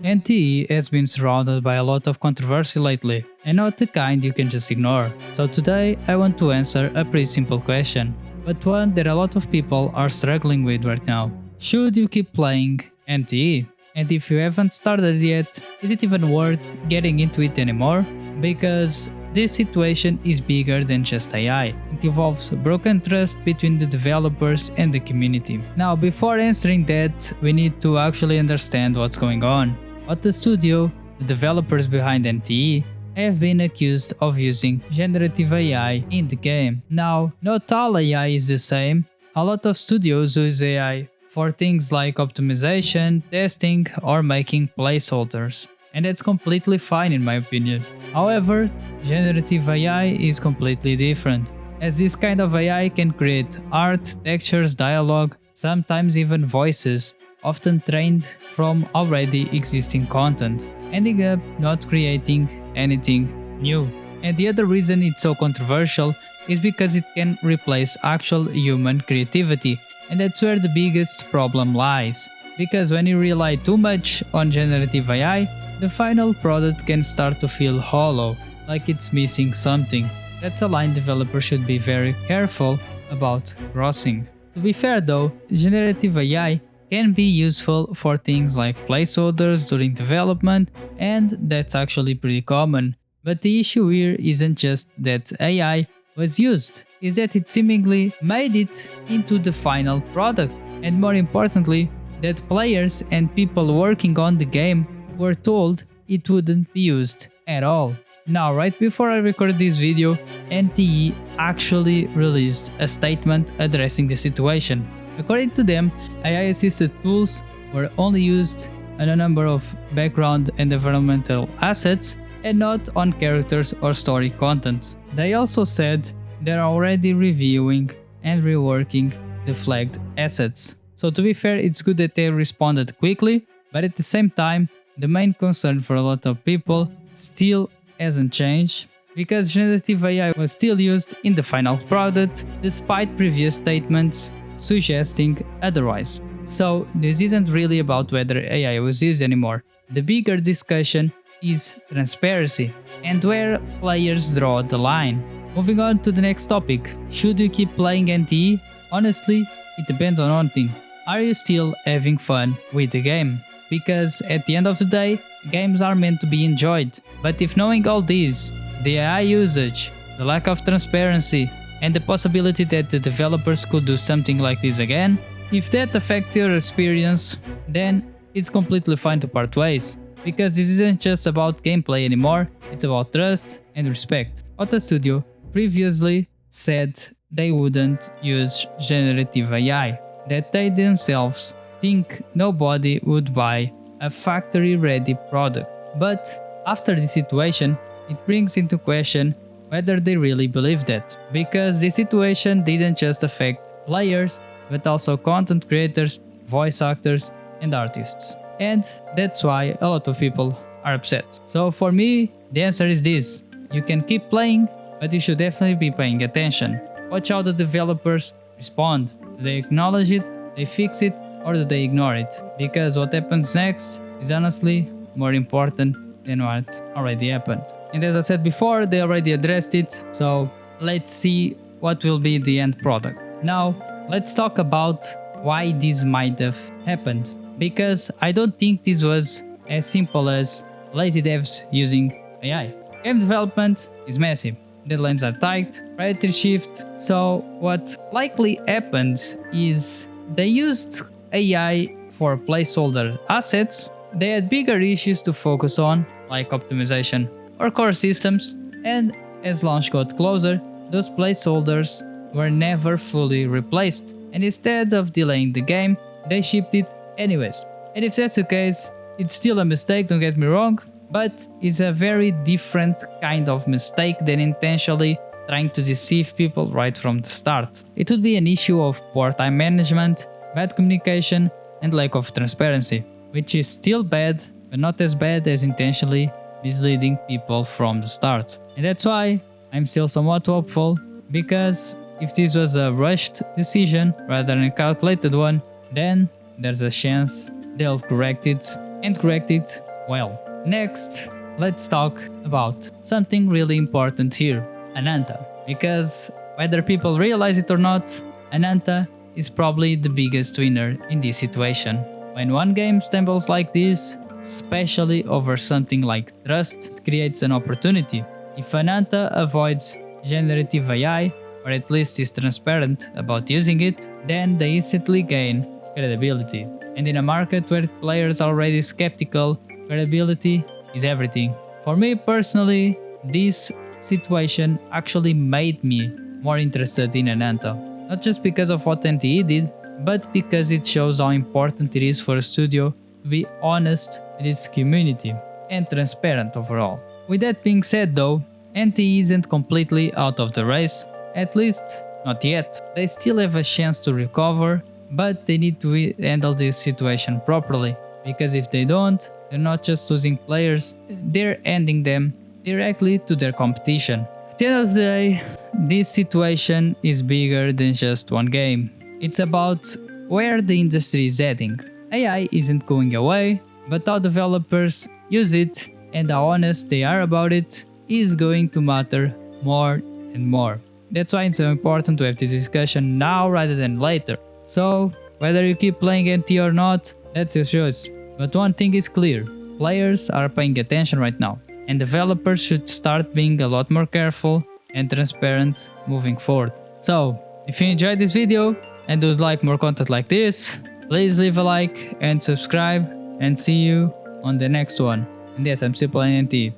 NTE has been surrounded by a lot of controversy lately, and not the kind you can just ignore. So today I want to answer a pretty simple question, but one that a lot of people are struggling with right now. Should you keep playing NTE? And if you haven't started yet, is it even worth getting into it anymore? Because this situation is bigger than just AI. It involves broken trust between the developers and the community. Now, before answering that, we need to actually understand what's going on. Hotta Studio, the developers behind NTE, have been accused of using generative AI in the game. Now, not all AI is the same. A lot of studios use AI for things like optimization, testing, or making placeholders. And that's completely fine in my opinion. However, generative AI is completely different, as this kind of AI can create art, textures, dialogue, sometimes even voices, often trained from already existing content, ending up not creating anything new. And the other reason it's so controversial is because it can replace actual human creativity, and that's where the biggest problem lies. Because when you rely too much on generative AI, the final product can start to feel hollow, like it's missing something. That's a line developers should be very careful about crossing. To be fair though, generative AI can be useful for things like placeholders during development, and that's actually pretty common. But the issue here isn't just that AI was used, is that it seemingly made it into the final product, and more importantly, that players and people working on the game were told it wouldn't be used at all. Now, right before I record this video, NTE actually released a statement addressing the situation. According to them, AI-assisted tools were only used on a number of background and environmental assets and not on characters or story content. They also said they're already reviewing and reworking the flagged assets. So to be fair, it's good that they responded quickly, but at the same time, the main concern for a lot of people still hasn't changed, because generative AI was still used in the final product despite previous statements suggesting otherwise. So this isn't really about whether AI was used anymore. The bigger discussion is transparency and where players draw the line. Moving on to the next topic. Should you keep playing NTE? Honestly, it depends on one thing. Are you still having fun with the game? Because at the end of the day, games are meant to be enjoyed. But if knowing all these, the AI usage, the lack of transparency, and the possibility that the developers could do something like this again, if that affects your experience, then it's completely fine to part ways. Because this isn't just about gameplay anymore, it's about trust and respect. Hotta Studio previously said they wouldn't use generative AI, that they themselves think nobody would buy a factory-ready product. But after this situation, it brings into question whether they really believe that, because the situation didn't just affect players, but also content creators, voice actors, and artists. And that's why a lot of people are upset. So for me, the answer is this: you can keep playing, but you should definitely be paying attention. Watch how the developers respond. Do they acknowledge it, they fix it, or do they ignore it? Because what happens next is honestly more important than what already happened. And as I said before, they already addressed it, so let's see what will be the end product. Now, let's talk about why this might have happened. Because I don't think this was as simple as lazy devs using AI. Game development is massive. Deadlines are tight, priority shift. So what likely happened is they used AI for placeholder assets. They had bigger issues to focus on, like optimization or core systems, and as launch got closer, those placeholders were never fully replaced, and instead of delaying the game, they shipped it anyways. And if that's the case, it's still a mistake, don't get me wrong, but it's a very different kind of mistake than intentionally trying to deceive people right from the start. It would be an issue of poor time management, bad communication, and lack of transparency, which is still bad, but not as bad as intentionally misleading people from the start. And that's why I'm still somewhat hopeful, because if this was a rushed decision rather than a calculated one, then there's a chance they'll correct it, and correct it Well, next, let's talk about something really important here, Ananta. Because whether people realize it or not, Ananta is probably the biggest winner in this situation. When one game stumbles like this, especially over something like trust, it creates an opportunity. If Ananta avoids generative AI, or at least is transparent about using it, then they instantly gain credibility. And in a market where players are already skeptical, credibility is everything. For me personally, this situation actually made me more interested in Ananta. Not just because of what NTE did, but because it shows how important it is for a studio to be honest with its community and transparent overall. With that being said though, NTE isn't completely out of the race, at least not yet. They still have a chance to recover, but they need to handle this situation properly, because if they don't, they're not just losing players, they're ending them directly to their competition. At the end of the day, this situation is bigger than just one game. It's about where the industry is heading. AI isn't going away, but how developers use it and how honest they are about it is going to matter more and more. That's why it's so important to have this discussion now rather than later. So, whether you keep playing NT or not, that's your choice. But one thing is clear, players are paying attention right now, and developers should start being a lot more careful and transparent moving forward. So, if you enjoyed this video and would like more content like this, please leave a like and subscribe, and see you on the next one. And yes, I'm still playing NT.